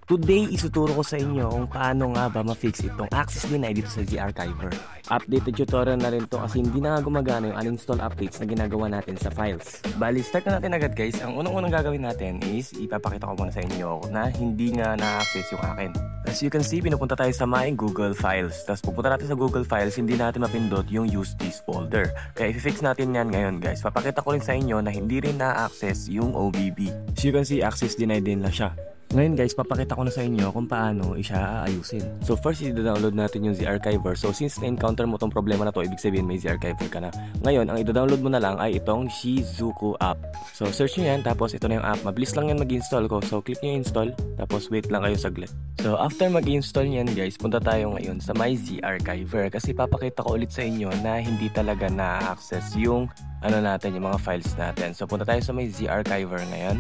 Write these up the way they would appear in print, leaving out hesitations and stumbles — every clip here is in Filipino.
Today, isuturo ko sa inyo kung paano nga ba ma-fix itong access deny dito sa ZArchiver. Updated tutorial na rin to kasi hindi na nga gumagana yung uninstall updates na ginagawa natin sa files. Bali, start na natin agad guys. Ang unang-unang gagawin natin is ipapakita ko muna sa inyo na hindi nga na-access yung akin. As you can see, pinupunta tayo sa my Google Files. Tapos pupunta natin sa Google Files, hindi natin mapindot yung use this folder. Kaya i-fix natin yan ngayon guys. Papakita ko rin sa inyo na hindi rin na-access yung OBB. As you can see, access denied din lang siya. Ngayon guys, papakita ko na sa inyo kung paano siya aayusin. So first, i-download natin yung ZArchiver. So since na-encounter mo tong problema na to, ibig sabihin may ZArchiver ka na. Ngayon, ang i-download mo na lang ay itong Shizuku app. So search nyo yan, tapos ito na yung app. Mabilis lang yan mag-install ko. So click nyo install, tapos wait lang kayo saglit. So after mag-install yan guys, punta tayo ngayon sa my ZArchiver. Kasi papakita ko ulit sa inyo na hindi talaga na-access yung natin, yung mga files natin. So punta tayo sa my ZArchiver ngayon.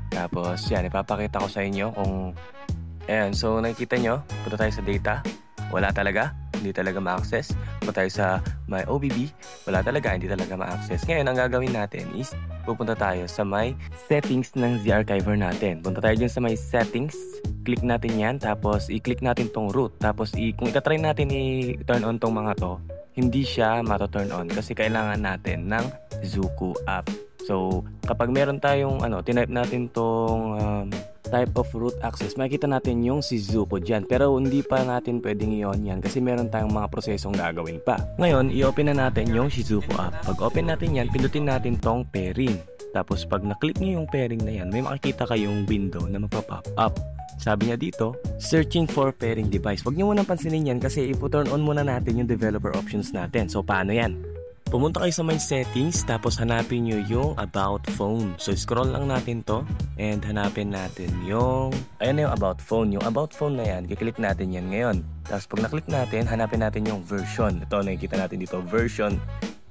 Tapos yan, ipapakita ko sa inyo kung ayan, so nakikita nyo, punta tayo sa data, wala talaga, hindi talaga ma-access. Punta tayo sa my OBB, wala talaga, hindi talaga ma-access. Ngayon, ang gagawin natin is pupunta tayo sa my settings ng ZArchiver natin. Punta tayo dyan sa my settings, click natin yan, tapos i-click natin tong root. Tapos kung itatry natin i-turn on tong mga to, hindi siya mato-turn on kasi kailangan natin ng Zuku app. So, kapag meron tayong tinype natin tong type of root access, makikita natin yung Shizuku dyan. Pero hindi pa natin pwedeng i-on yan kasi meron tayong mga prosesong gagawin pa. Ngayon, i-open na natin yung Shizuku app. Pag open natin yan, pindutin natin tong pairing. Tapos pag na-click nyo yung pairing na yan, may makikita kayong window na magpa-pop up. Sabi niya dito, searching for pairing device. Huwag nyo munang pansinin yan kasi ipo-turn on muna natin yung developer options natin. So, paano yan? Pumunta kayo sa my settings, tapos hanapin nyo yung about phone. So scroll lang natin to and hanapin natin yung ayan na yung about phone. Yung about phone na yan, kiklik natin yan ngayon. Tapos pag naklik natin, hanapin natin yung version. Ito nakikita natin dito, version,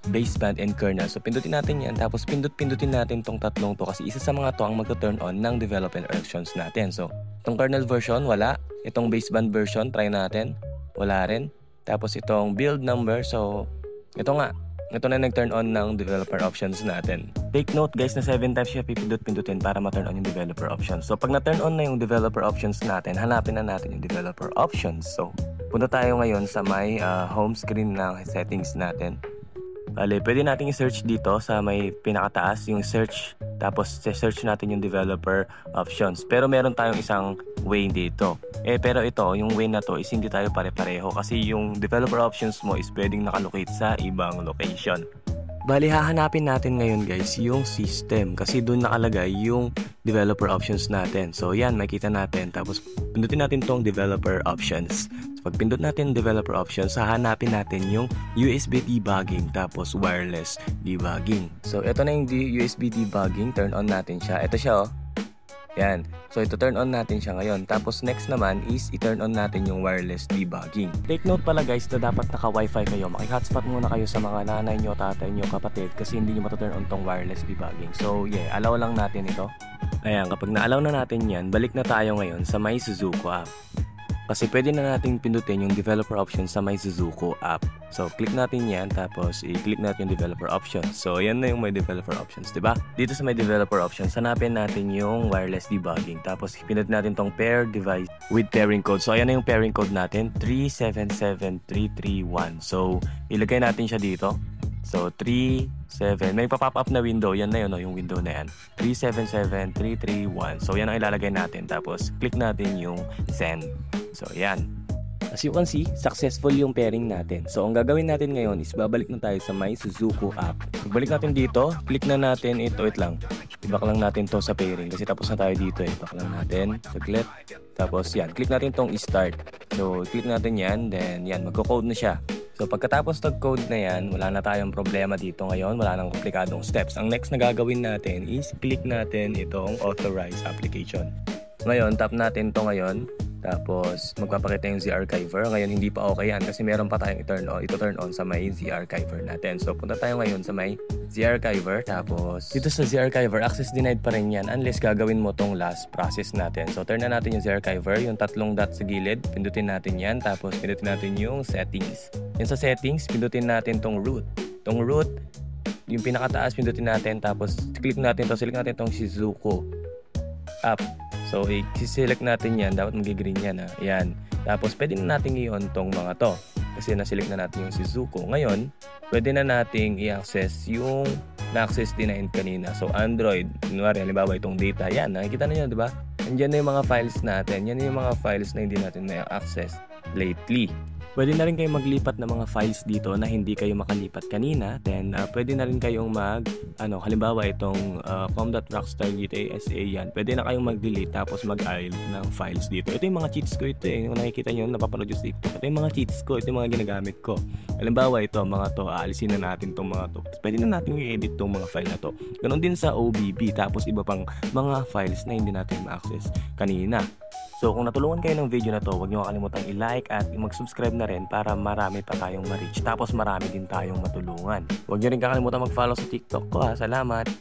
baseband, and kernel. So pindutin natin yan, tapos pindutin natin tong tatlong to kasi isa sa mga to ang magto-turn on ng development options natin. So itong kernel version, wala. Itong baseband version, try natin, wala rin. Tapos itong build number, so ito nga. Ito na nag-turn on ng developer options natin. Take note guys na 7 times siya pipindut-pindutin para ma-turn on yung developer options. So pag na-turn on na yung developer options natin, hanapin na natin yung developer options. So punta tayo ngayon sa may home screen ng settings natin. Bale, pwede natin i-search dito sa may pinakataas yung search. Tapos search natin yung developer options. Pero meron tayong isang way dito. Pero ito, yung way na to is hindi tayo pare-pareho kasi yung developer options mo is pwedeng nakalocate sa ibang location. Bali, hahanapin natin ngayon guys yung system kasi doon nakalagay yung developer options natin. So yan, makita natin. Tapos pindutin natin tong developer options. So, pag pindot natin developer options, hahanapin natin yung USB debugging tapos wireless debugging. So ito na yung USB debugging, turn on natin siya. Ito siya oh. Yan. So, ito turn on natin siya ngayon. Tapos, next naman is i-turn on natin yung wireless debugging. Take note pala guys na dapat naka-wifi kayo. Maki-hotspot muna kayo sa mga nanay nyo, tatay nyo, kapatid kasi hindi nyo matuturn on tong wireless debugging. So, yeah. Allow lang natin ito. Ayan. Kapag na-allow na natin yan, balik na tayo ngayon sa my Shizuku app. Kasi pwede na natin pindutin yung developer options sa my Shizuku app. So, click natin yan, tapos i-click natin yung developer options. So, yan na yung my developer options, diba? Dito sa my developer options, hanapin natin yung wireless debugging. Tapos, pindutin natin tong pair device with pairing code. So, ayan na yung pairing code natin, 377331. So, ilagay natin siya dito. So, 37, may pa-pop up na window. Yan na yun, no? Yung window na yan. 377331. So, yan ang ilalagay natin. Tapos, click natin yung send. So, yan. As you can see, successful yung pairing natin. So, ang gagawin natin ngayon is babalik na tayo sa my Shizuku app. Pagbalik natin dito, click na natin ito. Wait lang. I-back lang natin to sa pairing kasi tapos na tayo dito eh. Back lang natin. Saglit. Tapos, yan. Click natin tong i-start. So, click natin yan. Then, yan. Magko-code na siya. So, pagkatapos nag-code na yan, wala na tayong problema dito ngayon. Wala nang komplikadong steps. Ang next na gagawin natin is click natin itong authorize application. Ngayon, tap natin to ngayon. Tapos, magpapakita yung ZArchiver. Ngayon, hindi pa okay yan kasi meron pa tayong ito-turn on sa may ZArchiver natin. So, punta tayo ngayon sa may ZArchiver. Tapos, dito sa ZArchiver, access denied pa rin yan unless gagawin mo tong last process natin. So, turn na natin yung ZArchiver. Yung tatlong dot sa gilid, pindutin natin yan. Tapos, pindutin natin yung settings. Yung sa settings, pindutin natin tong root. Tong root, yung pinakataas, pindutin natin. Tapos, click natin to. Select natin tong Shizuku app. So, i-select natin yan. Dapat mag-green yan. Ayan. Tapos, pwede na natin i-on tong mga to. Kasi na-select na natin yung si Zuko. Ngayon, pwede na nating i-access yung na-access din na kanina. So, Android. Kunwari, halimbawa itong data. Yan. Nakikita na nyo, diba? Andiyan na yung mga files natin. Yan yung mga files na hindi natin na-access lately. Pwede na rin kayong maglipat ng mga files dito na hindi kayo makalipat kanina. Then, pwede na rin kayong halimbawa itong com.rockstar GTA SA yan. Pwede na kayong mag-delete tapos mag-add ng files dito. Ito yung mga cheats ko ito eh. Yung nakikita nyo, napapanood yung TikTok. Ito yung mga cheats ko. Ito yung mga ginagamit ko. Halimbawa ito, mga to, aalisin na natin itong mga to. Pwede na natin i-edit itong mga file na to. Ganon din sa OBB. Tapos iba pang mga files na hindi natin ma-access kanina. So kung natulungan kayo ng video na to, huwag nyo kalimutan i-like at mag-subscribe na rin para marami pa tayong ma-reach. Tapos marami din tayong matulungan. Huwag nyo rin kakalimutan mag-follow sa TikTok ko. Salamat!